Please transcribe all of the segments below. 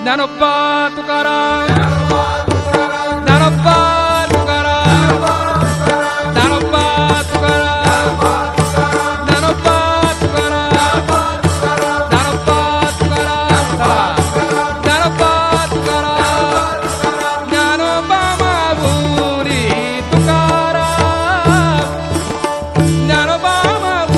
ज्ञानोबा तुकाराम, ज्ञानोबा तुकाराम, ज्ञानोबा तुकाराम, ज्ञानोबा तुकाराम, ज्ञानोबा तुकाराम, ज्ञानोबा तुकाराम, ज्ञानोबा माऊली तुकाराम, ज्ञानोबा माऊली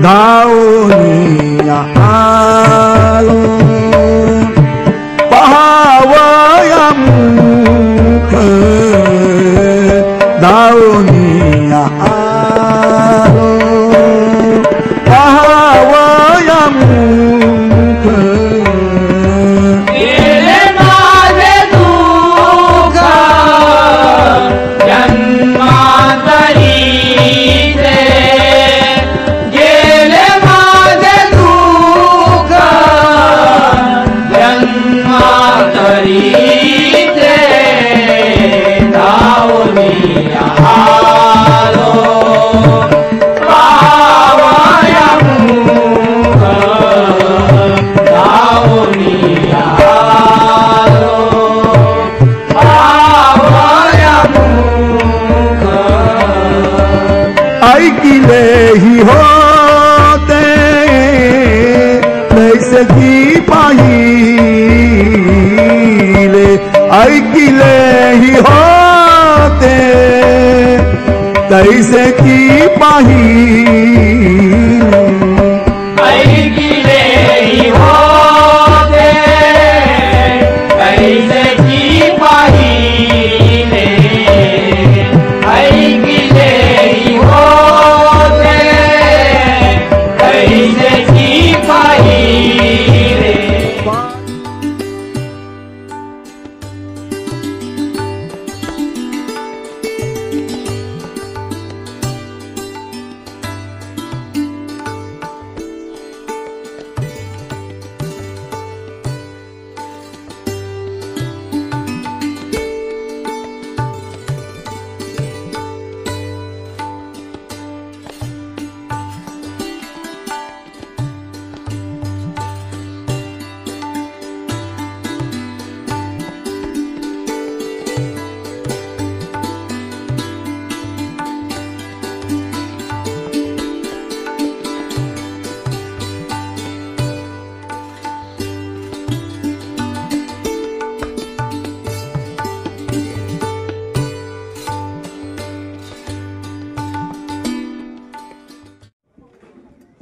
धावूनिया आलो पहावया मुख, धावूनिया आलो पहावया मुख, गेले माझे दुःख जन्मांतरी ऐकिले ही होते नैसकी पाहिले, ऐकिले ही होते तैसे की पाहिले, ऐकिले ही होते तैसे की पाहिले, ऐकिले ही होते तैसे की पाहिले।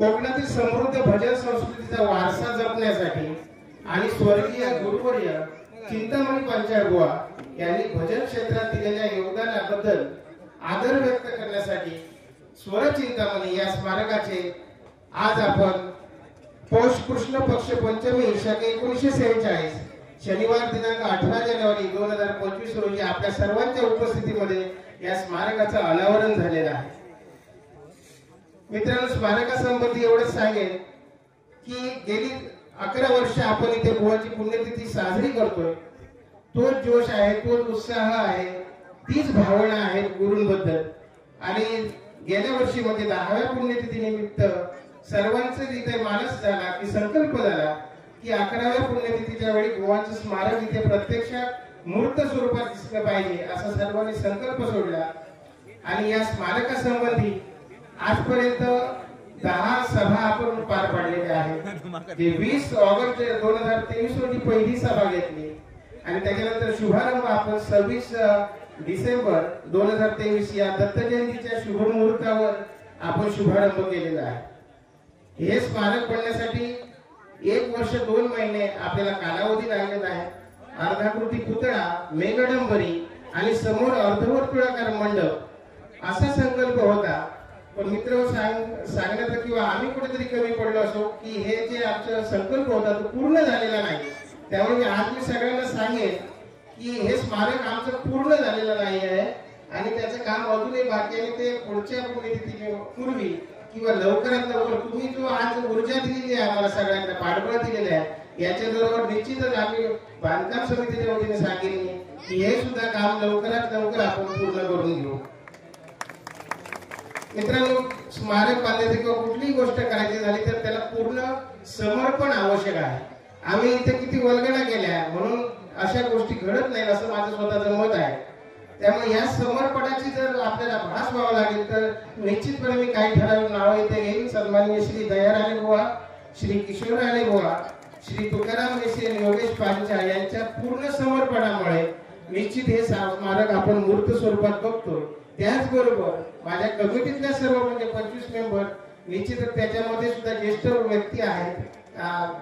कोकणातील समृद्ध भजन संस्कृतीचा वारसा जपण्यासाठी आणि स्वर्गीय गुरुवर्य चिंतामणी पंचाळबुवा यांनी भजन क्षेत्रात दिलेल्या योगदानाबद्दल आदर व्यक्त करण्यासाठी स्वर चिंतामणी या स्मारकाचे आज आपण पौष कृष्ण पक्ष पंचमी शक 1946 शनिवार दिनांक 18 जानेवारी 2025 रोजी आपल्या सर्वांच्या उपस्थितीमध्ये या स्मारकाचं अनावरण झालेलं आहे। मित्रांनो, स्मारकासंबंधी एवढंच सांगेन की गेली 11 वर्ष आपण इथे बुवाची पुण्यतिथी साजरी करतोय। तोच जोश आहे, तोच उत्साह आहे, तीच भावना आहे गुरूंबद्दल। आणि गेल्या वर्षी म्हणजे 10व्या पुण्यतिथी निमित्त सर्वांचे इथे मानस झाला की संकल्प झाला की 11व्या पुण्यतिथीच्या वेळी बुवांचं स्मारक इथे प्रत्यक्षात मूर्त स्वरूपात दिसलं पाहिजे असा सर्वांनी संकल्प सोडला। आणि या स्मारकासंबंधी आजपर्यंत 10 सभा आपण पार पाडलेल्या आहेत. 20 ऑगस्ट 2023 रोजी पहिली सभा घेतली आणि त्याच्यानंतर शुभारंभ आपण 26 डिसेंबर 2023 या दत्त जयंतीच्या शुभ मुहूर्तावर आपण शुभारंभ केलेला आहे. हे स्मारक बनण्यासाठी 1 वर्ष 2 महिने आपल्याला कालावधी लागलेला आहे. अर्धाकृती पुतळा, मेघडंबरी आणि समोर अर्धवर्तुळाकार मंडप असा संकल्प होता. पण मित्र सांगण्याचा किंवा आम्ही कुठेतरी कमी पडलो असो की हे जे आमचा संकल्प होता तो पूर्ण झालेला नाही. त्यामुळे आज मी सगळ्यांना सांगेन की हे स्मारक आमचं पूर्ण झालेलं नाही आहे आणि त्याचं काम अजूनही बाकी आहे. ते पुढच्या पूर्वी किंवा लवकरात लवकर तुम्ही जो आज ऊर्जा दिलेली आहे आम्हाला सगळ्यांना पाठबळ दिलेलं आहे याच्याबरोबर निश्चितच आम्ही बांधकाम समितीच्या वतीने सांगेन की हे सुद्धा काम लवकरात लवकर आपण पूर्ण करून घेऊ. मित्रांनो, स्मारक बांधायची किंवा कुठलीही गोष्ट करायची झाली तर त्याला पूर्ण समर्पण आवश्यक आहे. आम्ही इथे किती वल्गना केल्या म्हणून अशा गोष्टी घडत नाही असं माझं स्वतःचं मत आहे. त्यामुळे या समर्पणाची जर आपल्याला भास व्हावं लागेल तर निश्चितपणे मी काही ठराविक नावं इथे घेईन. सन्माननीय श्री दयाराणे बुवा, श्री किशोरराणे बुवा, श्री तुकाराम मेसे आणि योगेश पांचाळ यांच्या पूर्ण समर्पणामुळे निश्चित हे स्मारक आपण मूर्त स्वरूपात बघतो. त्याचबरोबर माझ्या कमिटीतल्या सर्व म्हणजे 25 मेंबर निश्चितच त्याच्यामध्ये सुद्धा ज्येष्ठ व्यक्ती आहेत,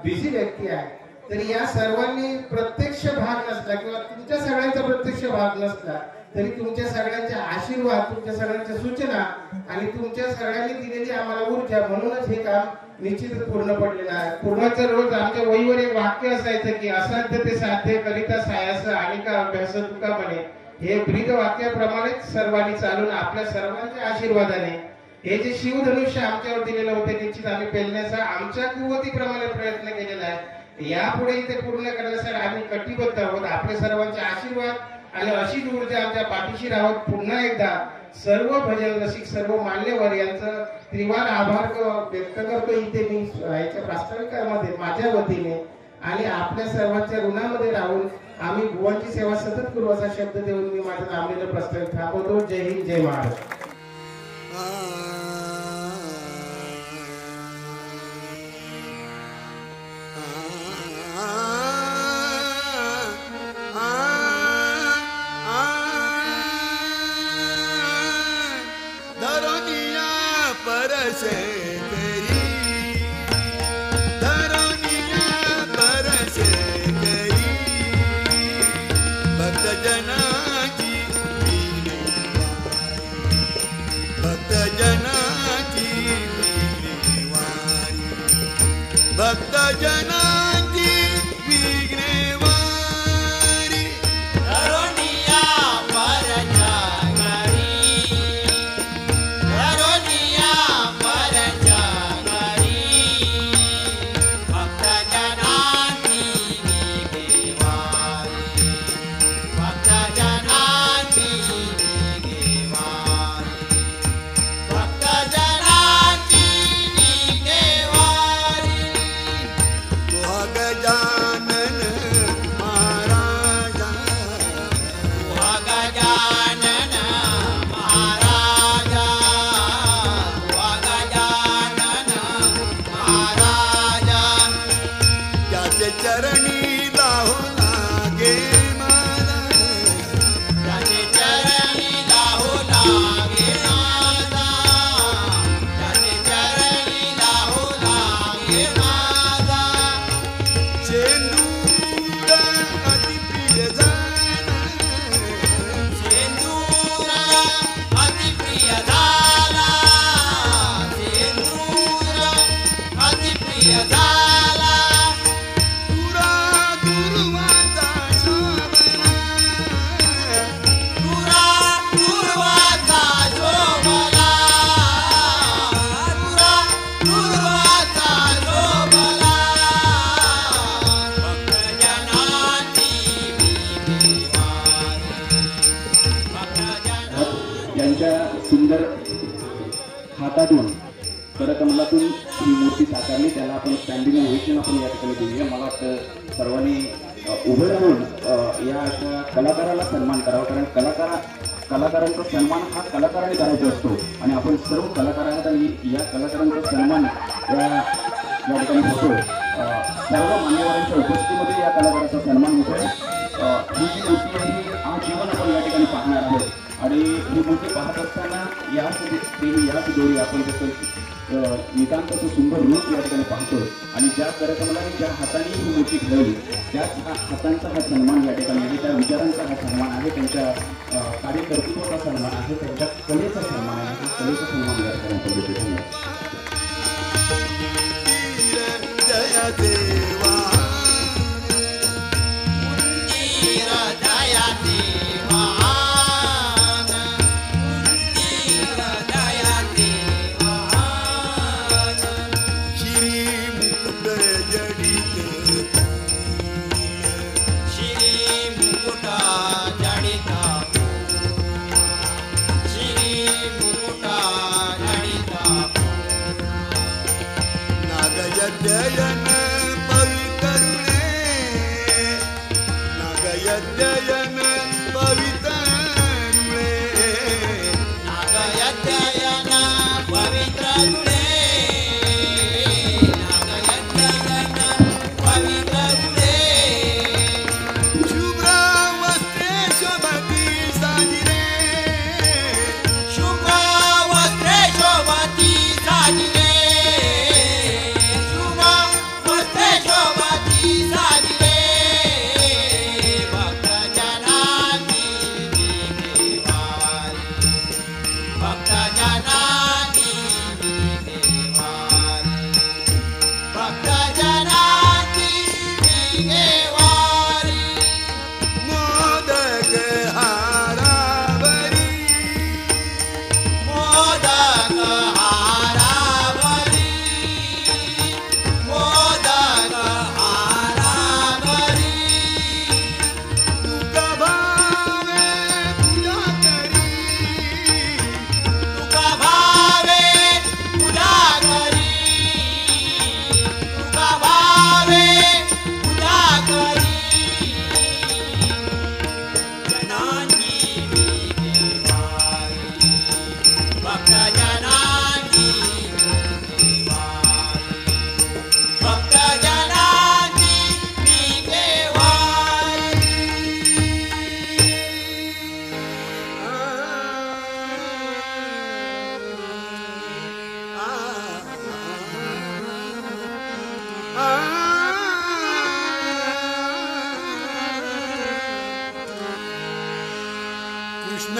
बिझी व्यक्ती आहेत. तरी या सर्वांनी प्रत्यक्ष भाग नसला किंवा तुमच्या सगळ्यांचा प्रत्यक्ष भाग नसला तरी तुमच्या सगळ्यांचे आशीर्वाद, तुमच्या सगळ्यांच्या सूचना आणि तुमच्या सगळ्यांनी दिलेली आम्हाला ऊर्जा म्हणूनच हे काम निश्चितच पूर्ण पडलेलं आहे. पूर्णच रोज आमच्या वहीवर एक वाक्य असायचं की असाध्य ते साध्य करिता सायास आणि का अभ्यास तुका म्हणे. हे ब्रीद वाक्याप्रमाणेच सर्वांनी चालून आपल्या सर्वांच्या आशीर्वादाने हे जे शिवधनुष्य आमच्यावर दिलेलं होतं निश्चित आम्ही पेलण्याचा आमच्या कुवतीप्रमाणे प्रयत्न केलेला आहे. यापुढे ते पूर्ण करण्यासाठी आम्ही कटिबद्ध आहोत. आपले सर्वांचे आशीर्वाद आणि अशीच ऊर्जा आमच्या पाठीशी राहत. पुन्हा एकदा सर्व भजन रसिक, सर्व मान्यवर यांचं त्रिवार आभार व्यक्त करतो इथे मी याच्या प्रास्ताविकामध्ये माझ्या वतीने आणि आपल्या सर्वांच्या ऋणामध्ये राहून आम्ही बुवांची सेवा सतत करू असा शब्द देऊन मी माझं नामलेलं प्रस्तावित थांबवतो. जय हिंद, जय महाराष्ट्र. सुंदर हातातून करकमलातून ही मूर्ती साकारली. त्याला आपण स्टँडिंग ओव्हेशन आपण या ठिकाणी देऊया. मला वाटतं सर्वांनी उभं राहून या अशा कलाकाराला सन्मान करावा, कारण कलाकार कलाकारांचा सन्मान हा कलाकाराने करायचा असतो आणि आपण सर्व कलाकारांना या कलाकारांचा सन्मान या ठिकाणी होतो. सर्व मान्यवरांच्या उपस्थितीमध्ये या कलाकाराचा सन्मान होतोय. ही जी मूर्ती आहे ही आजीवन आपण या ठिकाणी पाहणार आहोत आणि ही मूर्ती पाहत असताना याच जोडी आपण त्याचं नितांत असं सुंदर रूप या ठिकाणी पाहतोय आणि ज्या कार्यक्रमाला ज्या हाताने ही मूर्ती घडवली त्याच हातांचा हा सन्मान या ठिकाणी आहे, त्या विचारांचा हा सन्मान आहे, त्यांच्या कार्यकर्तृत्वाचा सन्मान आहे, त्यांच्या कलेचा सन्मान आहे. हा कलेचा सन्मान या ठिकाणी आपण देतो. जय देवा जयन पवितरुणे नागयजयन पवितरुणे नागयजयन पवितरुणे नागयजयन पवितरुणे शुभ्रवस्त्रे शोभती साजिरे शुभ्रवस्त्रे शोभती साजिरे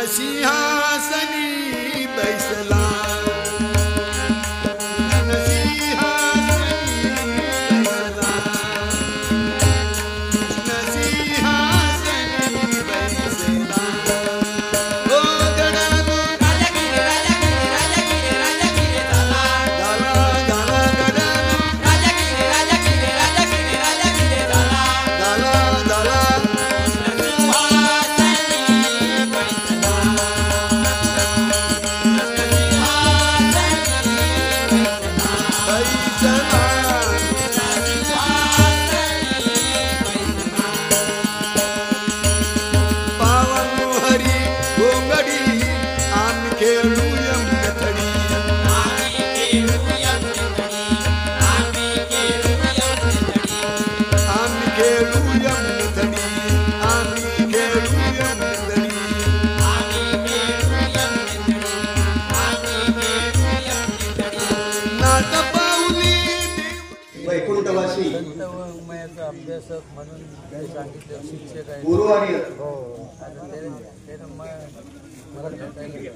सिंहासनी बैसला अभ्यासक म्हणून सांगितलं शिक्षक आहे गुरुवारी हो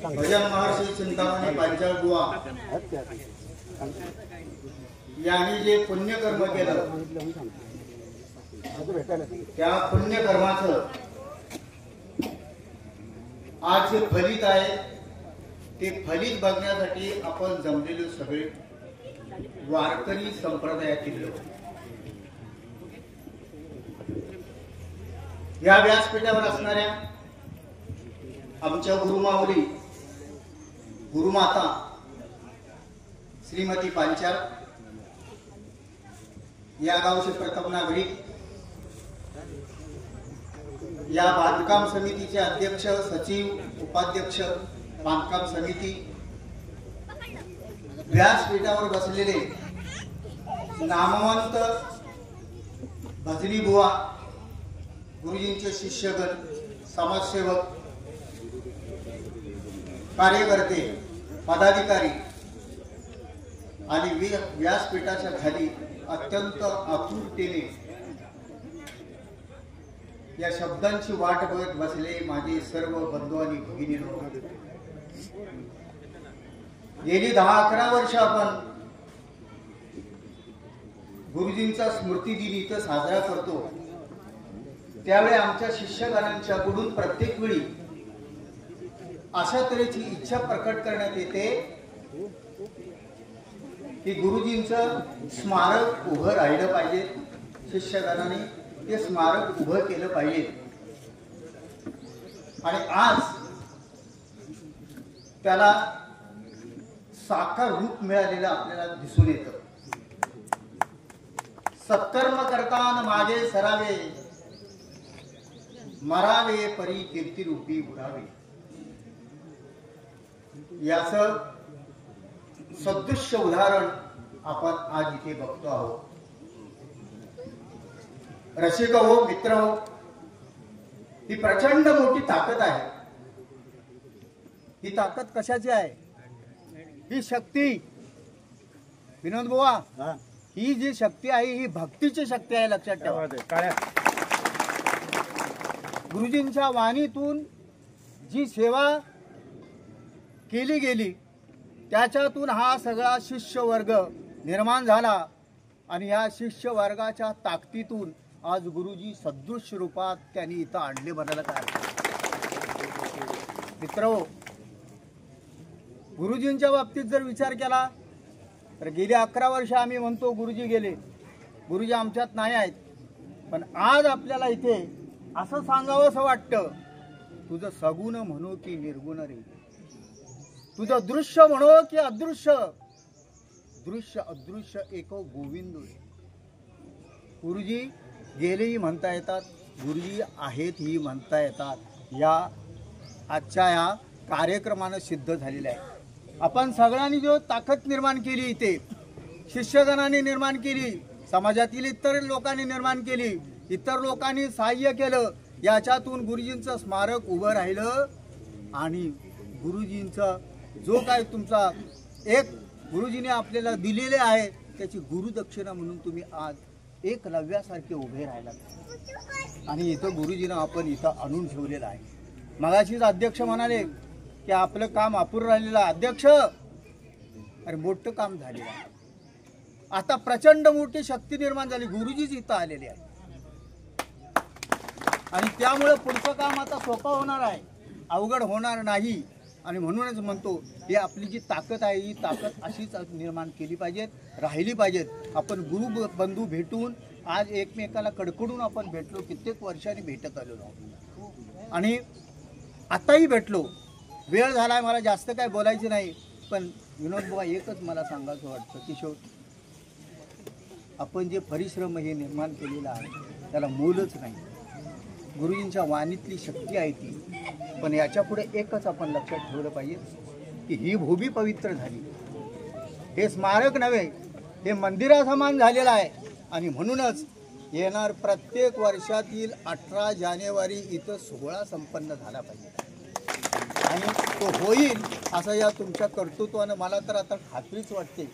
भजन महर्षी चिंतामणी पांचाळ बुवा यांनी जे पुण्यकर्म केलं त्या पुण्यकर्माचं आज जे फलित आहे ते फलित बघण्यासाठी आपण जमलेले सगळे वारकरी संप्रदायातील लोक या व्यासपीठावर असणाऱ्या आमच्या गुरुमाऊली गुरुमाता श्रीमती पांचाळ या गावचे प्रथम नागरिक, या बांधकाम समितीचे अध्यक्ष सचिव उपाध्यक्ष बांधकाम समिती, व्यासपीठावर बसलेले नामवंत भजनी बुवा, गुरुजींचे शिष्यगण, समाजसेवक, कार्यकर्ते, पदाधिकारी आणि व्यासपीठाच्या खाली अत्यंत आतुरतेने या शब्दांची वाट बघत बसले माझे सर्व बंधू आणि भगिनींनो, गेली 10-11 वर्ष आपण गुरुजींचा स्मृती दिन इथं साजरा करतो. त्यावेळी आमच्या शिष्यगणांच्याकडून प्रत्येक वेळी अशा तऱ्हेची इच्छा प्रकट करण्यात येते की गुरुजींचं स्मारक उभं राहिलं पाहिजे, शिष्यगणांनी ते स्मारक उभं केलं पाहिजे. आणि आज त्याला साकार रूप मिळालेलं आपल्याला दिसून येतं. सत्कर्म करतान माझे सरावे, मरावे परी कीर्ती रूपी बुडावे. याचं सदृश्य उदाहरण आपण आज इथे बघतो आहोत. रसिक हो, मित्र हो, ही प्रचंड मोठी ताकद आहे. ही ताकद कशाची आहे? ही शक्ती, विनोद बुवा, ही जी शक्ती आहे ही भक्तीची शक्ती आहे, लक्षात ठेवा. गुरुजींच्या वाणीतून जी सेवा केली गेली त्याच्यातून हा सगळा शिष्य वर्ग निर्माण झाला आणि या शिष्य वर्गाच्या ताकदीतून आज गुरुजी सदृश रूपात त्यांनी इथं आणले म्हणायला काय. मित्र, गुरुजींच्या बाबतीत जर विचार केला तर गेली 11 वर्ष आम्ही म्हणतो गुरुजी गेले, गुरुजी आमच्यात नाही आहेत. पण आज आपल्याला इथे असं सांगावं असं वाटतं, तुझं सगुण म्हणू की निर्गुण रे, तुझं दृश्य म्हणो की अदृश्य, दृश्य अदृश्य एको गोविंद. गुरुजी गेलेही म्हणता येतात, गुरुजी आहेत ही म्हणता येतात. या आजच्या या कार्यक्रमानं सिद्ध झालेलं आहे. आपण सगळ्यांनी जो ताकद निर्माण केली, इथे शिष्यगणांनी निर्माण केली, समाजातील इतर लोकांनी निर्माण केली, इतर लोकांनी सहाय्य केलं, याच्यातून गुरुजींचं स्मारक उभं राहिलं. आणि गुरुजींचा जो काय तुमचा एक गुरुजीने आपल्याला दिलेले आहे त्याची गुरुदक्षिणा म्हणून तुम्ही आज एकलव्यासारखे उभे राहिलात. आणि इथं गुरुजीनं आपण इथं आणून ठेवलेलं आहे. मगाशीच अध्यक्ष म्हणाले की आपलं काम अपूर्ण राहिलेलं आहे. अध्यक्ष, अरे मोठं काम झालेलं आहे. आता प्रचंड मोठी शक्ती निर्माण झाली, गुरुजीच इथं आलेले आहे. आणि त्यामुळे पुढचं काम आता सोपं होणार आहे, अवघड होणार नाही. आणि म्हणूनच म्हणतो ही आपली जी ताकद आहे ही ताकद अशीच निर्माण केली पाहिजेत, राहिली पाहिजेत. आपण गुरु बंधू भेटून आज एकमेकाला कडकडून आपण भेटलो, कित्येक वर्षांनी भेटत आलेलो आहोत आणि आताही भेटलो. वेळ झाला आहे, मला जास्त काय बोलायचं नाही. पण विनोद बुवा, एकच मला सांगायचं वाटतं, किशोर, आपण जे परिश्रम हे निर्माण केलेला आहे त्याला मोलच नाही. गुरुजींच्या वाणीतली शक्ती आहे ती. पण याच्या पुढे एकच आपण लक्षात ठेवलं पाहिजे की ही भूमी पवित्र झाली, हे स्मारक नव्हे, हे मंदिरासमान झालेलं आहे. आणि म्हणूनच येणार प्रत्येक वर्षातील 18 जानेवारी इथं सोहळा संपन्न झाला पाहिजे आणि तो होईल असं या तुमच्या कर्तृत्वानं मला तर आता खात्रीच वाटते.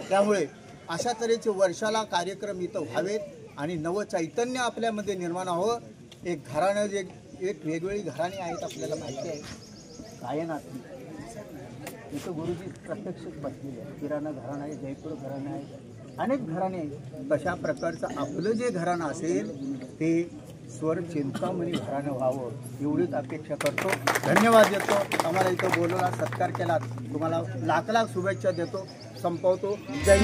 त्यामुळे अशा तऱ्हेचे वर्षाला कार्यक्रम इथं व्हावेत आणि नवचैतन्य आपल्यामध्ये निर्माण व्हावं. एक घराणं जे एक वेगवेगळी घराणे आहेत आपल्याला माहिती आहे, कायनातली इथं गुरुजी प्रत्यक्षच बसलेले आहेत. किराणा घराणं आहे, जयपूर घराणं आहे, अनेक घराणे आहेत. तशा प्रकारचं आपलं जे घराणं असेल ते स्वर चिंतामणी घराणं व्हावं एवढीच अपेक्षा करतो. धन्यवाद देतो. आम्हाला इथं बोलवला, सत्कार केला, तुम्हाला लाख लाख शुभेच्छा देतो. संपवतो. जय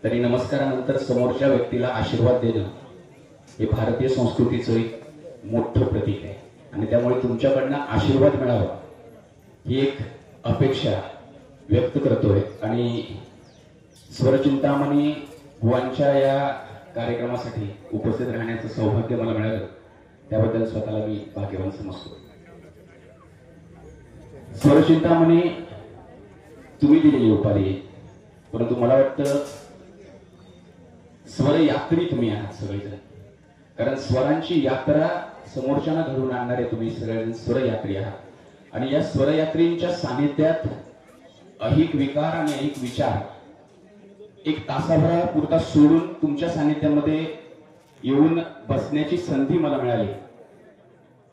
तरी नमस्कारानंतर समोरच्या व्यक्तीला आशीर्वाद देणं हे भारतीय संस्कृतीचं एक मोठं प्रतीक आहे आणि त्यामुळे तुमच्याकडनं आशीर्वाद मिळावा ही एक अपेक्षा व्यक्त करतोय आणि स्वरचिंतामणी बुवांच्या या कार्यक्रमासाठी उपस्थित राहण्याचं सौभाग्य मला मिळालं त्याबद्दल स्वतःला मी भाग्यवान समजतो. स्वरचिंतामणी तुम्ही दिलेली उपाधी, परंतु मला वाटतं स्वरयात्री तुम्ही आहात सगळेजण, कारण स्वरांची यात्रा समोरच्यांना घडवून आणणारे तुम्ही सगळेजण स्वरयात्री आहात आणि या स्वरयात्रींच्या सानिध्यात अहिक विकार आणि अहिक विचार एक तासाभरापुरता सोडून तुमच्या सानिध्यामध्ये येऊन बसण्याची संधी मला मिळाली,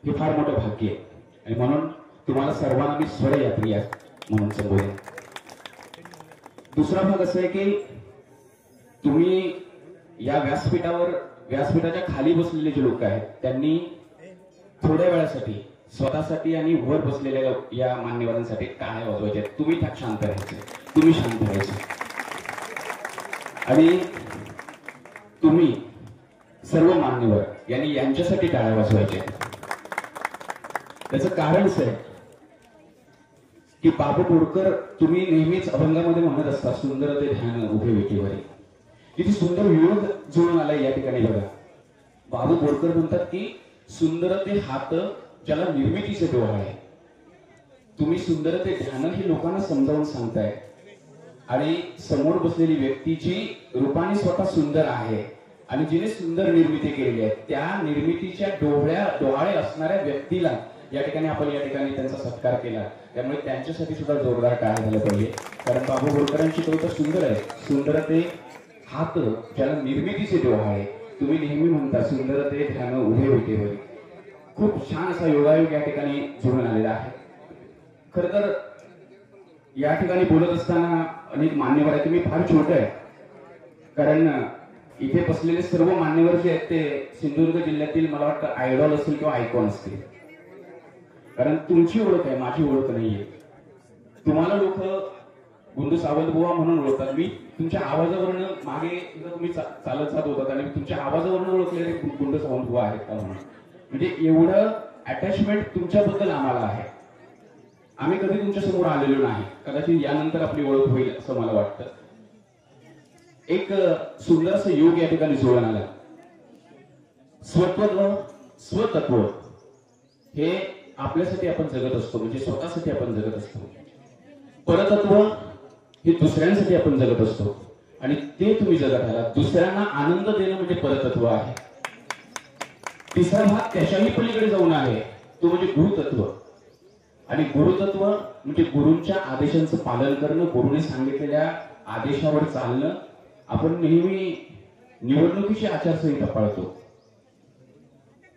हे फार मोठं भाग्य आहे आणि म्हणून तुम्हाला सर्वांना मी स्वरयात्री आहे म्हणून संबोधेन. दुसरा भाग असा आहे की तुम्ही या व्यासपीठाच्या खाली बसलेले जे लोक आहेत त्यांनी थोड्या वेळासाठी स्वतःसाठी आणि वर बसलेल्या या मान्यवरांसाठी टाळ्या वाजवायच्या. तुम्ही शांत राहायचे, तुम्ही शांत राहायचे आणि तुम्ही सर्व मान्यवर यांच्यासाठी टाळ्या वाजवायच्या. त्याचं कारण असं आहे की बाबू बोरकर तुम्ही नेहमीच अभंगामध्ये म्हणत असता सुंदर ते ध्यान उभे विटेवर. किती सुंदर योग जुळून आलाय या ठिकाणी बघा. बाबू बोरकर म्हणतात की सुंदर ते हात ज्याला निर्मितीचे डोळे. तुम्ही सुंदर ते ध्यान हे लोकांना समजावून सांगताय आणि समोर बसलेली व्यक्ती जी रूपाने स्वतः सुंदर आहे आणि जिने सुंदर निर्मिती केलेली आहे त्या निर्मितीच्या डोळे असणाऱ्या व्यक्तीला या ठिकाणी आपण त्यांचा सत्कार केला. त्यामुळे त्यांच्यासाठी सुद्धा जोरदार टाळ्या झाल्या पाहिजे, कारण बाबू बोरकरांची कविता सुंदर आहे. सुंदर ते हात ज्याला निर्मितीचे डोळे. तुम्ही नेहमी म्हणता सुंदर ते ध्यान उभे विटेवर. खूप छान असा योगायोग या ठिकाणी जुळून आलेला आहे. खर तर या ठिकाणी बोलत असताना अनेक मान्यवर आहेत. तुम्ही फार छोटे आहे, कारण इथे बसलेले सर्व मान्यवर जे आहेत ते सिंधुदुर्ग जिल्ह्यातील मला वाटतं आयडॉल असतील किंवा आयकॉन असतील, कारण तुमची ओळख आहे, माझी ओळख नाहीये. तुम्हाला लोक गुंडू सावंत बुवा म्हणून ओळखतात. मी तुमच्या आवाजावरनं मागे तुम्ही चालत जात होतात आणि तुमच्या आवाजावरनं ओळखलेले गुंडू सावंत बुवा आहेत का म्हणून. म्हणजे एवढं अटॅचमेंट तुमच्याबद्दल आम्हाला आहे. आम्ही कधी तुमच्या समोर आलेलो नाही, कदाचित यानंतर आपली ओळख होईल असं मला वाटतं. एक सुंदर असं योग या ठिकाणी जुळून आला. स्वतत्व हे आपल्यासाठी आपण जगत असतो, म्हणजे स्वतःसाठी आपण जगत असतो. परतत्व हे दुसऱ्यांसाठी आपण जगत असतो आणि ते तुम्ही जगत आहात. दुसऱ्यांना आनंद देणं म्हणजे परतत्व आहे. तिसरा भाग त्याच्याही पलीकडे जाऊन आहे, तो म्हणजे गुरुतत्व. आणि गुरुतत्व म्हणजे गुरूंच्या आदेशांचं पालन करणं, गुरुने सांगितलेल्या आदेशावर चालणं. आपण नेहमी निवडणुकीची आचारसंहिता पाळतो,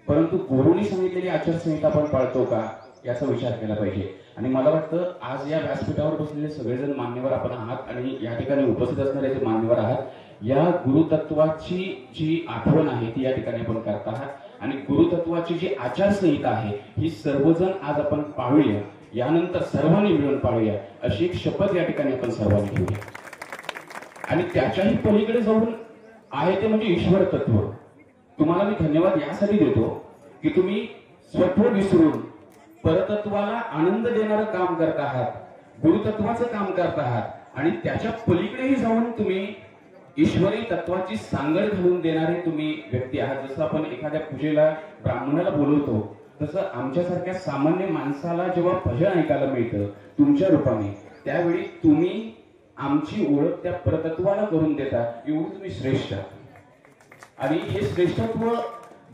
परंतु गुरुनी सांगितलेली आचारसंहिता आपण पाळतो का याचा विचार केला पाहिजे. आणि मला वाटतं आज या व्यासपीठावर बसलेले सगळेजण मान्यवर आपण आहात आणि या ठिकाणी उपस्थित असणारे जे मान्यवर आहात, या गुरुतत्वाची जी आठवण आहे ती या ठिकाणी आपण करत आहात. आणि गुरुतत्वाची जी आचारसंहिता आहे ही सर्वजण आज आपण पाळूया, यानंतर सर्वांनी मिळून पाळूया अशी एक शपथ या ठिकाणी आपण सर्वांनी घेऊया. आणि त्याच्याही पलीकडे जाऊन आहे ते म्हणजे ईश्वर तत्व. तुम्हाला मी धन्यवाद यासाठी देतो की तुम्ही स्वत्व विसरून परतत्वाला आनंद देणारं काम करत आहात, गुरुतत्वाचं काम करत आहात आणि त्याच्या पलीकडेही जाऊन तुम्ही ईश्वरी तत्वाची सांगड घालून देणारे तुम्ही व्यक्ती आहात. जसं आपण एखाद्या पूजेला ब्राह्मणाला बोलवतो तसं आमच्यासारख्या सामान्य माणसाला जेव्हा भजन ऐकायला मिळतं तुमच्या रूपाने, त्यावेळी तुम्ही आमची ओळख त्या परतत्वाला करून देता. एवढं तुम्ही श्रेष्ठ. आणि हे श्रेष्ठत्व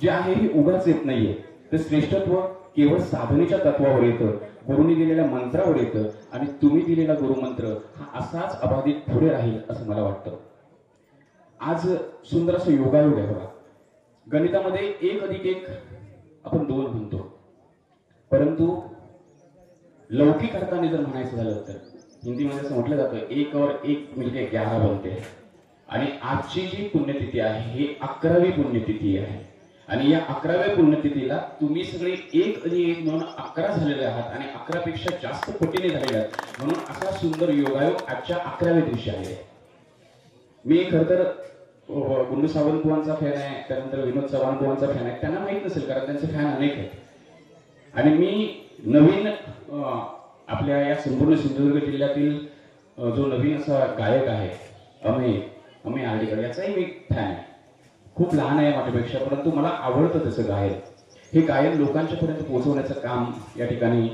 जे आहे हे उगाच येत नाहीये. ते श्रेष्ठत्व केवळ साधनेच्या तत्वावर येतं, गुरुनी दिलेल्या मंत्रावर येतं आणि तुम्ही दिलेला गुरुमंत्र हा असाच अबाधित पुढे राहील असं मला वाटतं. आज सुंदर असं योगायोग आहे बघा. गणितामध्ये 1+1 आपण 2 म्हणतो, परंतु लौकिक अर्थाने जर म्हणायचं झालं तर हिंदीमध्ये असं म्हटलं जातं 1 और 1 मिलके 11 बनते. आणि आजची जी पुण्यतिथी आहे ही 11वी पुण्यतिथी आहे आणि या 11व्या पुण्यतिथीला तुम्ही सगळे 1+1 म्हणून 11 झालेले आहात आणि 11 पेक्षा जास्त पटीने झालेले आहात. म्हणून असा सुंदर योगायोग आजच्या 11व्या दिवशी आहे. मी खरं तर गुंडू सावंत बुवांचा फॅन आहे, त्यानंतर विनोद चव्हाण बुवांचा फॅन आहे. त्यांना माहीत नसेल कारण त्यांचे फॅन अनेक आहेत. आणि मी नवीन आपल्या या संपूर्ण सिंधुदुर्ग जिल्ह्यातील जो नवीन असा गायक आहे अमेय आर्डेकर, याचाही मी फॅन आहे. खूप लहान आहे माझ्यापेक्षा, परंतु मला आवडतं त्याचं गायन. हे गायन लोकांच्या पर्यंत पोहोचवण्याचं काम या ठिकाणी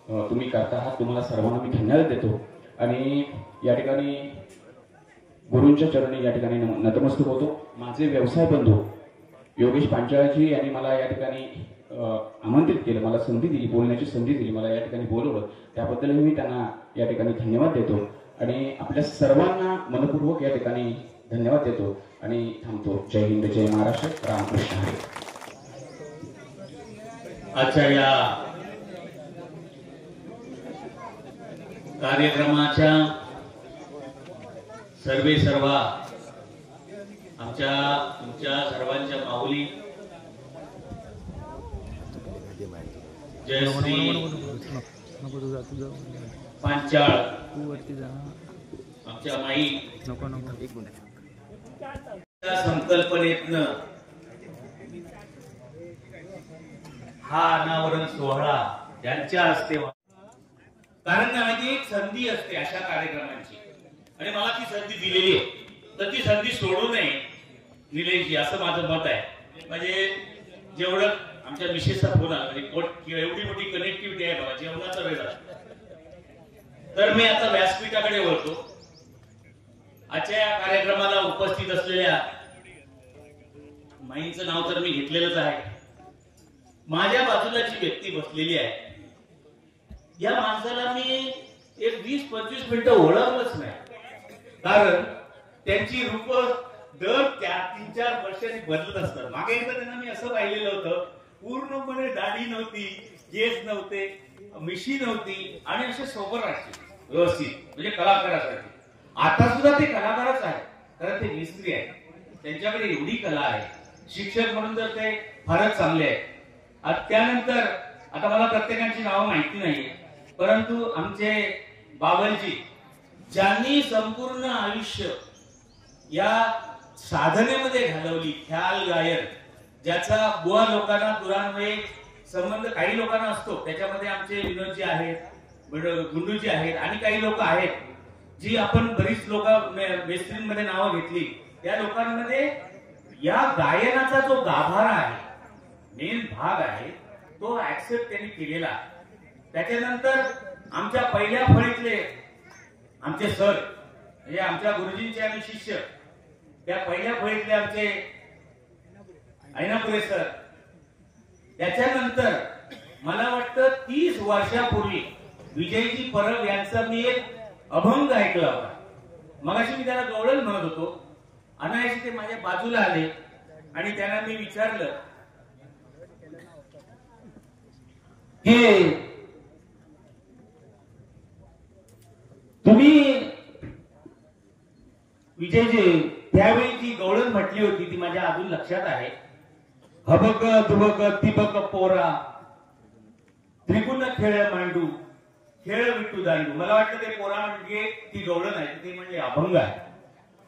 तुम्ही करता आहात. तुम्हाला सर्वांना मी धन्यवाद देतो आणि या ठिकाणी गुरूंच्या चरणी या ठिकाणी नतमस्तक होतो. माझे व्यवसाय बंधू योगेश पांचाळजी यांनी मला या ठिकाणी आमंत्रित केलं, मला संधी दिली, बोलण्याची संधी दिली, मला या ठिकाणी बोलवलं, त्याबद्दलही मी त्यांना या ठिकाणी धन्यवाद देतो आणि आपल्या सर्वांना मनपूर्वक या ठिकाणी धन्यवाद देतो आणि थांबतो. जय हिंद, जय महाराष्ट्र, रामकृष्ण हरी. आजच्या या कार्यक्रमाच्या सर्वा तुमच्या सर्वांच्या माऊली जयश्री पांचाळ, आमच्या माई संकल्पनेतनं हा अनावरण सोहळा त्यांच्या हस्ते, कारण माहिती एक संधी असते अशा कार्यक्रमांची आणि मला ती संधी दिलेली आहे, तर ती संधी सोडू नये निलेशजी, असं माझं मत आहे. म्हणजे जेवढं आमच्या मिसेसचा फोन आला, म्हणजे एवढी मोठी कनेक्टिव्हिटी आहे बघा, जेवणाचा वेळ झाला, तर मी आता व्यासपीठाकडे वळतो. आजच्या या कार्यक्रमाला उपस्थित असलेल्या माईंचं नाव तर मी घेतलेलंच आहे. माझ्या बाजूला जी व्यक्ती बसलेली आहे, या माणसाला मी एक 20-25 मिनिटं ओळखलंच नाही, कारण त्यांची रूप दर 3-4 वर्षांनी बदलत असतात. मागे एकदा त्यांना मी असं पाहिलेलं होतं, पूर्णपणे दाढी नव्हती, केस नव्हते, मिशी नव्हती आणि असे सोबर राहायचे व्यवस्थित, म्हणजे कलाकारासाठी. आता सुद्धा ते कलाकारच आहेत, कारण ते मिस्त्री आहेत, त्यांच्याकडे एवढी कला आहे. शिक्षक म्हणून तर ते फारच चांगले आहेत. त्यानंतर आता मला प्रत्येकाची नावं माहिती नाहीये, परंतु आमचे बाबांजी ज्यांनी संपूर्ण आयुष्य या साधनेमध्ये घालवली, ख्याल गायन, ज्याचा बुवा लोकांना दुरान्वये संबंध काही लोकांना असतो, त्याच्यामध्ये आमचे विनोदजी आहेत, गुंडूजी आहेत आणि काही लोक आहेत जी आपण बरीच लोक मेस्त्रींमध्ये नावं घेतली. या लोकांमध्ये या गायनाचा जो गाभारा आहे, मेन भाग आहे, तो ऍक्सेप्ट त्यांनी केलेला. त्याच्यानंतर आमच्या पहिल्या फळीतले आमचे सर, म्हणजे आमच्या गुरुजींचे आम्ही शिष्य, त्या पहिल्या फळीतले आमचे ऐनापुरे सर. त्याच्यानंतर मला वाटतं 30 वर्षापूर्वी विजयजी परब यांचा मी एक अभंग ऐकला होता. मगाशी मी त्याला गवळण म्हणत होतो, अनायाशी ते माझ्या बाजूला आले आणि त्यांना मी विचारलं की तुम्ही विजयजी त्यावेळी जी गवळण म्हटली होती ती माझ्या अजून लक्षात आहे. हबक दुबक तिबक पोरा त्रिगुण खेळ मांडू खेळ विटू दांडू. मला वाटतं ते पोरा म्हणजे ती गवळण आहे, ते म्हणजे अभंग आहे.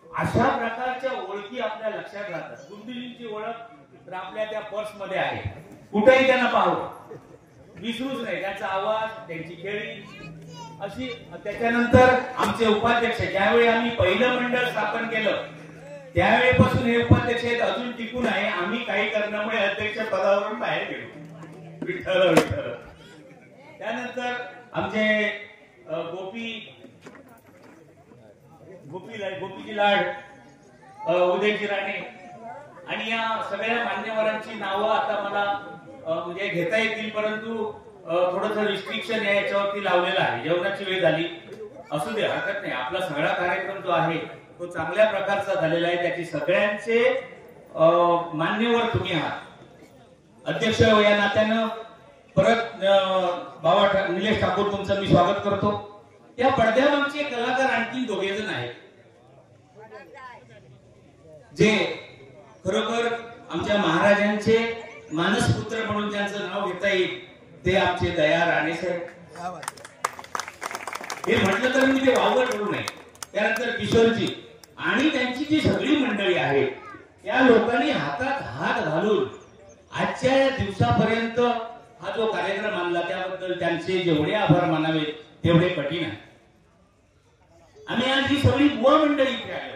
अशा प्रकारच्या ओळखी आपल्या लक्षात राहतात. गुंडूजींची ओळख तर आपल्या त्या पर्स मध्ये आहे, कुठेही त्यांना पाहू विसरूच नाही. त्यांचा आवाज, त्यांची खेळी अशी. त्याच्यानंतर आमचे उपाध्यक्ष, ज्यावेळी आम्ही पहिलं मंडळ स्थापन केलं त्यावेळेपासून हे उपाध्यक्ष आहेत, अजून टिकून आहे. आम्ही काही कारणामुळे अध्यक्ष पदावरून बाहेर गेलो. विठ्ठल विठ्ठल. त्यानंतर आमचे गोपीजी लाड, उदयजी राणे आणि या सगळ्या मान्यवरांची नावं आता मला म्हणजे घेता येतील, परंतु थोडंसं रिस्ट्रिक्शन याच्यावरती लावलेलं आहे. जेवणाची वेळ झाली, असू दे, हरकत नाही. आपला सगळा कार्यक्रम जो आहे तो चांगल्या प्रकारचा झालेला आहे. त्याची सगळ्यांचे मान्यवर तुम्ही आहात. अध्यक्ष या नात्यानं परत बाबा निलेश ठाकूर तुमचं मी स्वागत करतो. त्या पडद्यावरचे कलाकार आणखी 2 जण आहेत जे खरोखर आमच्या महाराजांचे मानसपुत्र म्हणून त्यांचं नाव घेता येईल, ते आमचे दया राणे साहेब. हे म्हटलं तर मी ते वावगं ठरू नये. त्यानंतर किशोरजी आणि त्यांची जी सगळी मंडळी आहे त्या लोकांनी हातात हात घालून आजच्या या दिवसापर्यंत हा जो कार्यक्रम आणला त्याबद्दल त्यांचे जेवढे आभार मानावे तेवढे कठीण आहे. आम्ही आज ही सगळी बुवा मंडळी इथे आलो.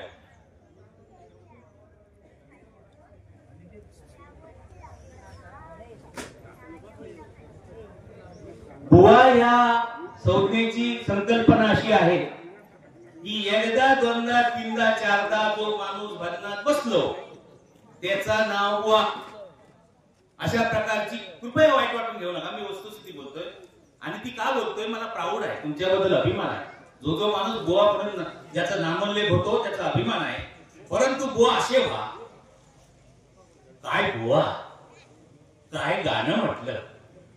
बुवा या संज्ञेची संकल्पना अशी आहे की एकदा दोनदा तीनदा चारदा जो माणूस भजनात बसलो त्याचा नाव बुवा. अशा प्रकारची कृपया वाईट वाटून घेऊ नका. मी वस्तुस्थिती बोलतोय आणि ती का बोलतोय मला प्राऊड आहे, तुमच्याबद्दल अभिमान आहे. जो जो माणूस बुवा म्हणून ज्याचा नामोल्लेख होतो त्याचा अभिमान आहे. परंतु बुवा असे व्हा. काय बुवा, काय गाणं म्हटलं.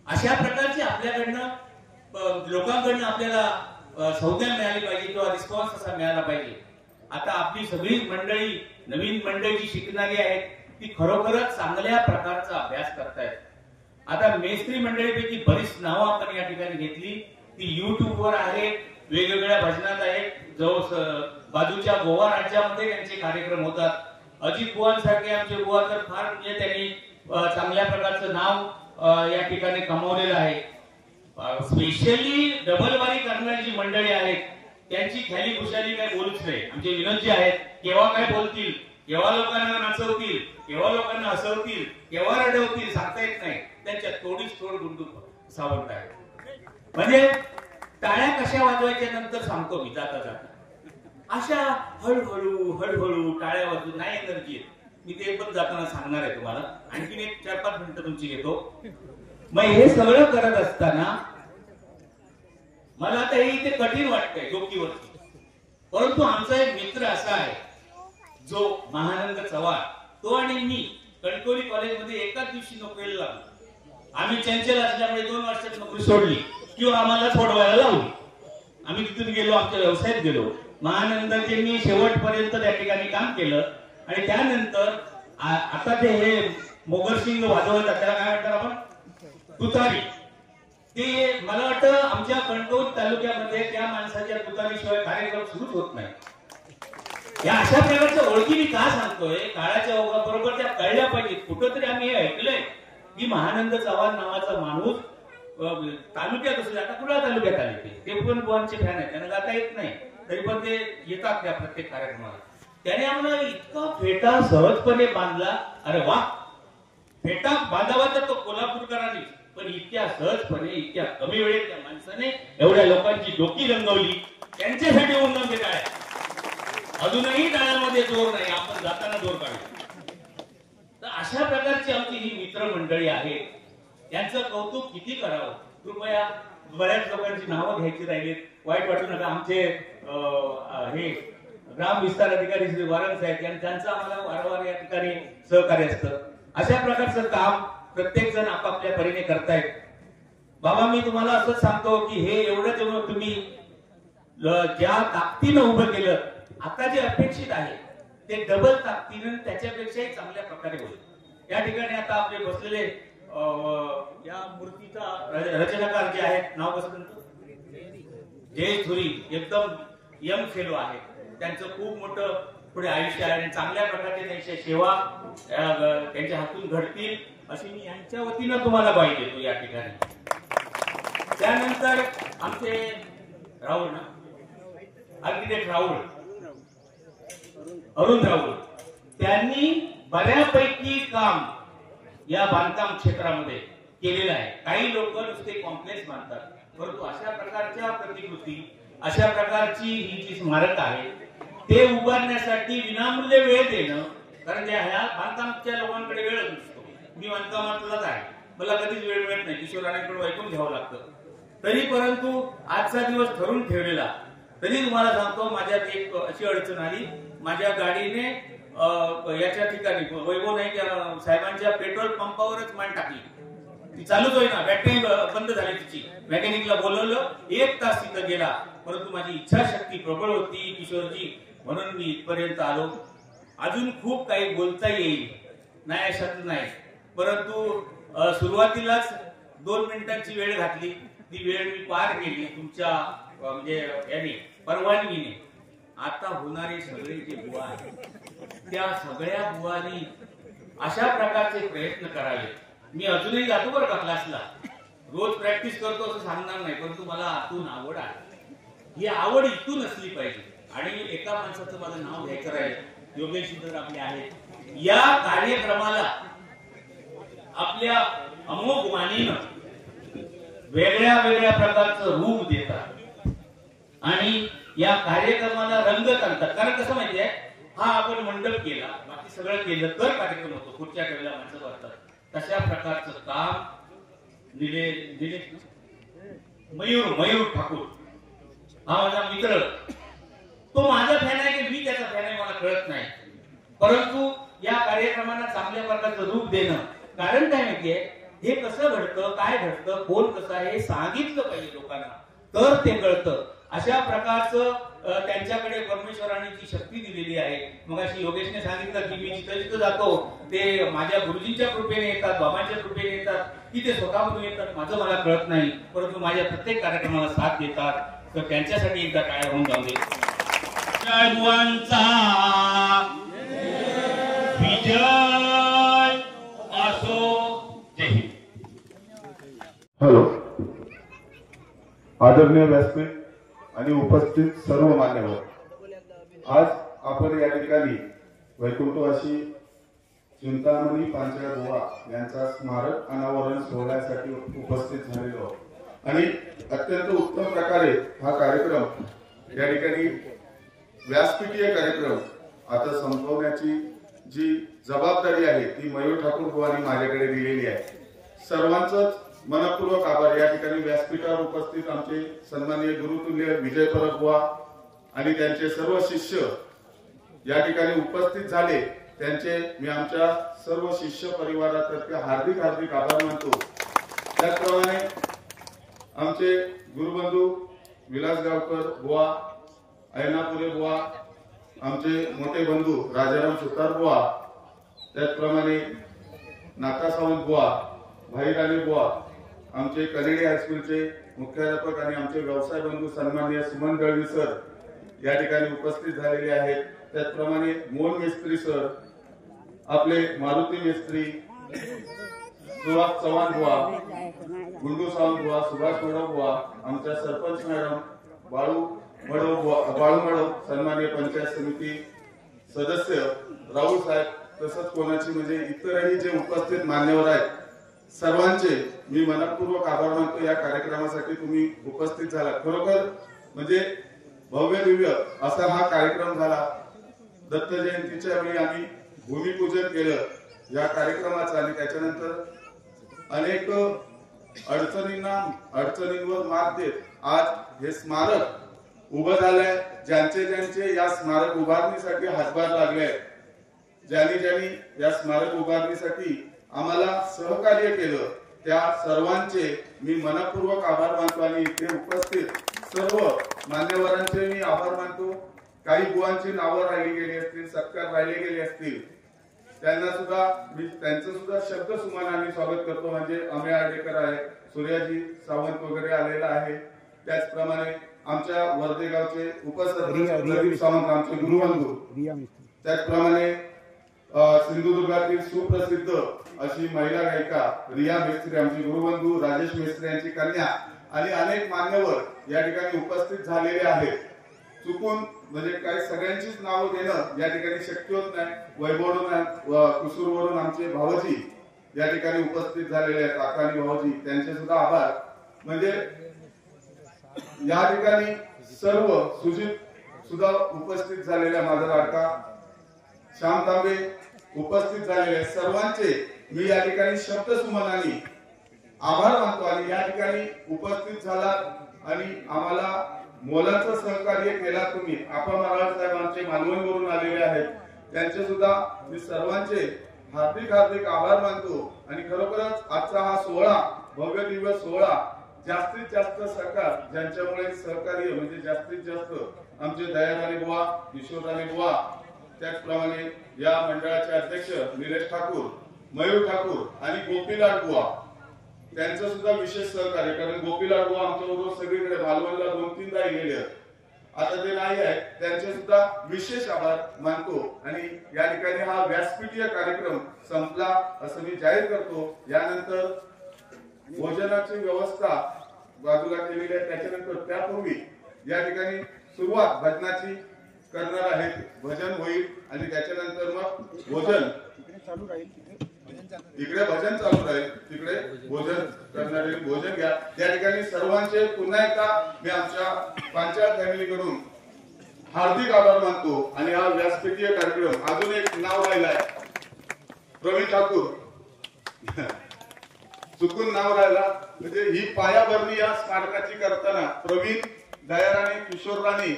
अशा प्रकारची आपल्याकडनं लोकांकडनं आपल्याला संज्ञा मिळाली पाहिजे किंवा रिस्पॉन्स असा मिळाला पाहिजे. आता आपली सगळी मंडळी नवीन मंडळी जी शिकणारी आहेत ती खरोखरच चांगल्या प्रकारचा अभ्यास करतायत. आता मेस्त्री मंडळीपैकी बरीच नावं आपण या ठिकाणी घेतली. ती युट्यूबवर आहेत, वेगवेगळ्या भजनात आहेत. जो बाजूच्या गोवा राज्यामध्ये त्यांचे कार्यक्रम होतात. अजित बुवांसारखे आमचे बुवा तर फार म्हणजे त्यांनी चांगल्या प्रकारचं नाव या ठिकाणी कमावलेलं आहे. स्पेशली डबलबारी करणारी जी मंडळी आहेत त्यांची ख्याली खुशाली काय बोलूच नाही. आमचे विनोदजी आहेत, केव्हा काय बोलतील, केव्हा लोकांना नाचवतील, केव्हा लोकांना हसवतील, केव्हा रडवतील सांगता येत नाही. त्यांच्या तोडीच तोड गुंडून सावंत आहे. म्हणजे टाळ्या कशा वाजवायच्या नंतर सांगतो मी जाता जाता. अशा हळूहळू हळूहळू टाळ्या वाजवून नाही एनर्जी येत. मी ते पण जाताना सांगणार आहे तुम्हाला. आणखीन एक 4-5 मिनिटं तुमची घेतो. मग हे सगळं करत असताना मला आता हे इथे कठीण वाटतंय डोकीवरती. परंतु आमचा एक मित्र असा आहे जो महानंद चव्हाण, तो आणि मी कणकवली कॉलेजमध्ये एकाच दिवशी नोकरीला लागलो. आम्ही चंचल असल्यामुळे 2 वर्षात नोकरी सोडली किंवा आम्हाला सोडवायला लावली. आम्ही तिथून गेलो, आमच्या व्यवसायात गेलो. महानंदाचे मी शेवटपर्यंत त्या ठिकाणी काम केलं आणि त्यानंतर आता ते हे मोगरसिंग वाजवतात त्याला काय म्हणतात आपण, तुतारी. ते मला वाटतं आमच्या कणकवली तालुक्यामध्ये त्या माणसाच्या तुतारीशिवाय कार्यक्रम सुरूच होत नाही. या अशा प्रकारच्या ओळखी मी का सांगतोय, काळाच्या ओघाबरोबर त्या कळल्या पाहिजेत. कुठंतरी आम्ही हे ऐकलंय की महानंद चव्हाण नावाचा माणूस तालुक्यात असले, आता कुठल्या तालुक्यात आले ते पण बुवांचे फॅन आहेत. त्यांना गाता येत नाही तरी पण ते येतात त्या प्रत्येक कार्यक्रमाला. त्याने आम्हाला इतका फेटा सहजपणे बांधला. अरे वा, फेटा बांधावा तर तो कोल्हापूरकरांनी, पण इतक्या सहजपणे इतक्या कमी वेळेत त्या माणसाने एवढ्या लोकांची डोकी रंगवली. त्यांच्यासाठी उन्नत काय अजूनही टाळ्यामध्ये जोर नाही, आपण जाताना जोर काढू. तर अशा प्रकारची आमची ही मित्रमंडळी आहे. यांचं कौतुक किती करावं. कृपया बऱ्याच लोकांची नावं घ्यायची राहिलीत, वाईट वाटू नका. आमचे हे ग्राम विस्तार अधिकारी श्री वारंग साहेब त्यांचं आम्हाला वारंवार या ठिकाणी सहकार्य असतं. अशा प्रकारचं काम प्रत्येक जण आपापल्या परीने करतायत. बाबा मी तुम्हाला असं सांगतो की हे एवढं जेव्हा तुम्ही ज्या ताकदीनं उभं केलं, आता जे अपेक्षित आहे ते डबल ताकदीनं त्याच्यापेक्षाही चांगल्या प्रकारे होईल. या ठिकाणी आता आपले बसलेले या मूर्तीचा रचनाकार जे आहेत, नाव कसं जय थुरी, एकदम यंग फेलो आहे. त्यांचं खूप मोठं पुढे आयुष्य आहे आणि चांगल्या प्रकारचे त्यांच्या सेवा त्यांच्या हातून घडतील अशी मी यांच्या वतीनं तुम्हाला ग्वाही देतो या ठिकाणी. त्यानंतर आमचे राहुल ना, आर्किटेक्ट राहुल, अरुण राहुल, त्यांनी बऱ्यापैकी काम या बांधकाम क्षेत्रामध्ये केलेलं आहे. काही लोक नुसते कॉम्प्लेक्स बांधतात, परंतु अशा प्रकारच्या प्रतिकृती, अशा प्रकारची ही जी स्मारक आहे ते उभारण्यासाठी विनामूल्य वेळ देणं, कारण ह्या बांधकामच्या लोकांकडे वेळ नसतो. मी बांधकामातलाच आहे, मला कधीच वेळ मिळत नाही, किशोरांकडून ऐकून घ्यावं लागतं. तरी परंतु आजचा दिवस ठरून ठेवलेला. तरी तुम्हाला सांगतो, माझ्यात एक अशी अडचण आली. माझ्या गाडीने याच्या ठिकाणी वैभव नाही साहेबांच्या पेट्रोल पंपावरच मान टाकली. ती चालूच होईना, बॅटरी बंद झाली तिची. मेकॅनिकला बोलवलं, 1 तास तिथं गेला. परंतु माझी इच्छाशक्ती प्रबळ होती किशोरजी, म्हणून मी इथपर्यंत आलो. अजून खूप काही बोलता येईल, नाही अशात नाही. परंतु सुरुवातीलाच 2 मिनिटांची वेळ घातली. ती वेळ मी पार केली तुमच्या म्हणजे याने परवानगीने. आता होणारे सगळे जे बुवा आहेत त्या सगळ्या बुवानी अशा प्रकारचे प्रयत्न करावे. मी अजूनही जातो बरं का क्लासला, रोज प्रॅक्टिस करतो असं सांगणार नाही, परंतु मला आतून आवड आहे. ही आवड इथून असली पाहिजे. आणि एका माणसाचं मला नाव घ्यायचं राहील, योगेश तर आपले आहेत. या कार्यक्रमाला आपल्या अमोघ वाणीनं वेगळ्या वेगळ्या प्रकारचं रूप देतात आणि या कार्यक्रमाला रंगत आणतात. कारण कसं माहितीये, हा आपण मंडप केला, बाकी सगळं केलं तर कार्यक्रम होतो, खुर्च्या ठेवल्या माणसं वाटतात. तशा प्रकारचं काम निलेश मयूर ठाकूर हा माझा मित्र, तो माझा फॅन आहे की मी त्याचा फॅन आहे मला कळत नाही, परंतु या कार्यक्रमाला चांगल्या प्रकारचं रूप देणं. कारण काय माहितीये, हे कसं घडतं, काय घडतं, कोण कसं आहे हे सांगितलं पाहिजे लोकांना, तर ते कळतं. अशा प्रकारचं त्यांच्याकडे परमेश्वराने जी शक्ती दिलेली आहे. मग अशी योगेशने सांगितलं की मी जिथं जिथं जातो ते माझ्या गुरुजींच्या कृपेने येतात, बाबांच्या कृपेने येतात, की ते स्वतःमधून येतात, माझं मला कळत नाही, परंतु माझ्या प्रत्येक कार्यक्रमाला साथ देतात. तर त्यांच्यासाठी एकदा काय होऊन जाऊ दे. जय बुवांचा विजय असो. जय हिंद. हॅलो, आदरणीय व्यासपीठ आणि उपस्थित सर्व मान्यवर, आज आपण या ठिकाणी वैकुंठवासी चिंतामणी पांचाळ बुवा यांचा स्मारक अनावरण सोहळ्यासाठी उपस्थित झालेलो आणि अत्यंत उत्तम प्रकारे हा कार्यक्रम या ठिकाणी व्यासपीठीय कार्यक्रम आता संपवण्याची जी जबाबदारी आहे ती मयूर ठाकूर बुवांनी माझ्याकडे दिलेली आहे. सर्वांचंच मनपूर्वक आभार. या ठिकाणी व्यासपीठावर उपस्थित आमचे सन्माननीय गुरुतुल्य विजय परब बुवा आणि त्यांचे सर्व शिष्य या ठिकाणी उपस्थित झाले, त्यांचे मी आमच्या सर्व शिष्य परिवारातर्फे हार्दिक आभार मानतो. त्याचप्रमाणे आमचे गुरुबंधू विलासगावकर बुवा, ऐनापुरे बुवा, आमचे मोठे बंधू राजाराम सुतार बुवा, त्याचप्रमाणे नाथा सावंत बुवा, भाईराणी बुवा, आमचे कनेडी हायस्कूलचे मुख्याध्यापक आणि आमचे व्यवसाय बंधू सन्माननीय सुमन दळवी सर या ठिकाणी उपस्थित झालेले आहेत. त्याचप्रमाणे मोहन मिस्त्री सर, आपले मारुती मिस्त्री, सुहास चव्हाण बुवा, गुंडू सावंत बुवा, सुभाष मडव बुवा, आमच्या सरपंच मॅडम बाळू मडव, सन्माननीय पंचायत समिती सदस्य राहुल साहेब, तसंच कोणाची म्हणजे इतरही जे उपस्थित मान्यवर आहेत सर्वांचे मी मनपूर्वक आभार मानतो. या कार्यक्रमासाठी तुम्ही उपस्थित झाला. खरोखर म्हणजे भव्य दिव्य असा हा कार्यक्रम झाला. दत्त जयंतीच्या वेळी आम्ही भूमिपूजन केलं या कार्यक्रमाचं आणि त्याच्यानंतर अनेक अडचणींवर मात देत आज हे स्मारक उभं झालंय. ज्यांचे या स्मारक उभारणीसाठी हातभार लागले, ज्यांनी या स्मारक उभारणीसाठी आम्हाला सहकार्य केलं, त्या सर्वांचे मी मनपूर्वक आभार मानतो आणि इथे उपस्थित सर्व मान्यवरांचे मी आभार मानतो. काही बुवांची नावं राहिली गेली असतील, सत्कार राहिले गेले असतील, त्यांना सुद्धा मी त्यांचं सुद्धा शब्द सुमनाने स्वागत करतो. म्हणजे अमेय आडेकर आहे, सूर्याजी सावंत वगैरे आलेला आहे. त्याचप्रमाणे आमच्या वर्धेगावचे उपसरपंच प्रदीप सावंत, आमचे गुरुबंधू, त्याचप्रमाणे सिंधुदुर्गातील सुप्रसिद्ध अशी महिला गायिका रिया मेस्त्री, आमची गुरुबंधू राजेश मेस्त्री यांची कन्या आणि अनेक मान्यवर या ठिकाणी उपस्थित झालेले आहेत. चुकून म्हणजे काही सगळ्यांचीच नावं देणं या ठिकाणी शक्य होत नाही. वैभववरून कुसूरवरून आमचे भावजी या ठिकाणी उपस्थित झालेले आहेत, आकानी भावजी, त्यांचे सुद्धा आभार. म्हणजे या ठिकाणी सर्व सुजित सुद्धा उपस्थित झालेल्या, माझा लाडका श्याम तांबे उपस्थित झालेले सर्वांचे मी या ठिकाणी शब्द सुमनाने आभार मानतो. आणि या ठिकाणी उपस्थित झाला आणि आम्हाला मोलाचं सहकार्य केला तुम्ही. आपा महाराज साहेब आमचे मालवणवरून आलेले आहेत, त्यांचे सुद्धा मी सर्वांचे हार्दिक आभार मानतो. आणि खरोखरच आजचा हा सोहळा, भव्य दिव्य सोहळा, जास्तीत जास्त सरकार ज्यांच्यामुळे सहकार्य म्हणजे जास्तीत जास्त आमचे दयाराणी बुवा, किशोरराणी बुवा, त्याचप्रमाणे या मंडळाचे अध्यक्ष निलेश ठाकूर, मयूर ठाकूर आणि गोपीलाल बुवा, त्यांचं सुद्धा विशेष सहकार्य. कारण गोपीलाल बुवा आमच्याबरोबर सगळीकडे मालवणला 2-3दा गेले आहेत आता ते नाही आहेत, त्यांचे सुद्धा विशेष आभार मानतो आणि या ठिकाणी हा व्यासपीठीय कार्यक्रम संपला असं मी जाहीर करतो. यानंतर भोजनाची व्यवस्था बाजूला केलेली आहे. त्याच्यानंतर त्यापूर्वी या ठिकाणी सुरुवात भजनाची करणार आहेत. भजन होईल आणि त्याच्यानंतर मग भोजन चालू राहील. इकडे भजन चालू राहील, तिकडे भोजन करणारे भोजन घ्या. त्या ठिकाणी सर्वांचे पुन्हा एकदा मी आमच्या पंचायत फॅमिली कडून हार्दिक आभार मानतो. आणि हा व्यासपीठीय कार्यक्रम अजून एक नाव राहिलाय, प्रवीण ठाकूर चुकून नाव राहिला. म्हणजे ही पायाभरणी या स्मारकाची करताना प्रवीण दयाराणे किशोर राणे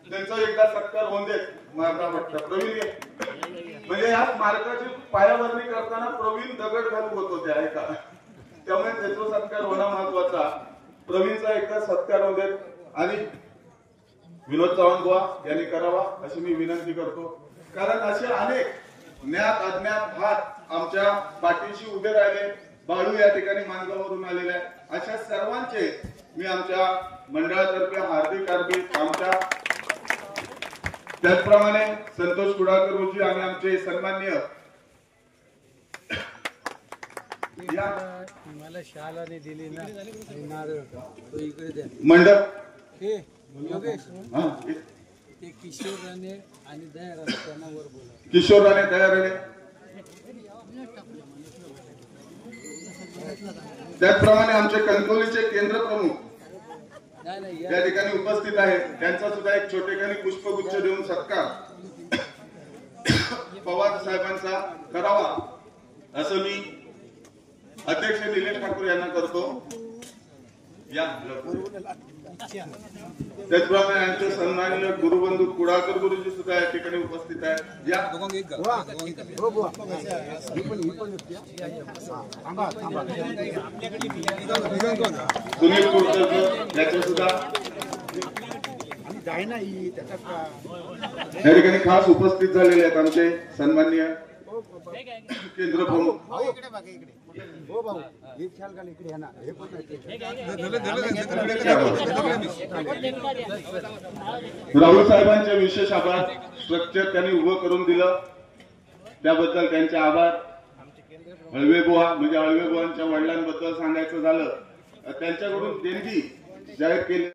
त्यांचा एकदा सत्कार होऊन देत मला वाटतं. प्रवीण म्हणजे या स्मारकाची पायाभरणी करताना प्रवीण दगड घालून होत होते आहे का, त्यामुळे त्याचा सत्कार होणं महत्वाचा. प्रवीणचा एकदा सत्कार होऊ देत आणि विनोद चव्हाण बुवा यांनी करावा अशी मी विनंती करतो. कारण असे अनेक ज्ञात अज्ञात हात आमच्या पाठीशी उभे राहिले. बाळू या ठिकाणी माणगावरून आलेले आहे. अशा सर्वांचे मी आमच्या मंडळातर्फे हार्दिक आमच्या त्याचप्रमाणे संतोष कुडाळकर गुरुजी आणि आमचे सन्माननीय मला शालाने दिली ना नारळ तो इकडे द्या. मंडप हे योगेश ते किशोर राणे आणि दयाराणे त्यांना वर बोला. किशोर राणे दयाराणे त्याचप्रमाणे आमचे कणकवलीचे केंद्र प्रमुख या ठिकाणी उपस्थित आहेत. त्यांचा सुद्धा एक छोटेखानी पुष्पगुच्छ देऊन सत्कार पवार साहेबांचा करावा असं मी अध्यक्ष निलेश ठाकूर यांना करतो. या त्याचप्रमाणे आमचे सन्माननीय गुरुबंधू कुडाळकर गुरुजी सुद्धा या ठिकाणी उपस्थित आहेत. या सुनील कुलकर्णी याचे सुद्धा या ठिकाणी खास उपस्थित झालेले आहेत आमचे सन्माननीय केंद्र प्रमुख राहुल साहेबांचे विशेष आभार. स्ट्रक्चर त्यांनी उभं करून दिलं त्याबद्दल त्यांचे आभार. हळवेबुवा म्हणजे हळवेबुवांच्या वडिलांबद्दल सांगायचं झालं त्यांच्याकडून देणगी जाहीर केली.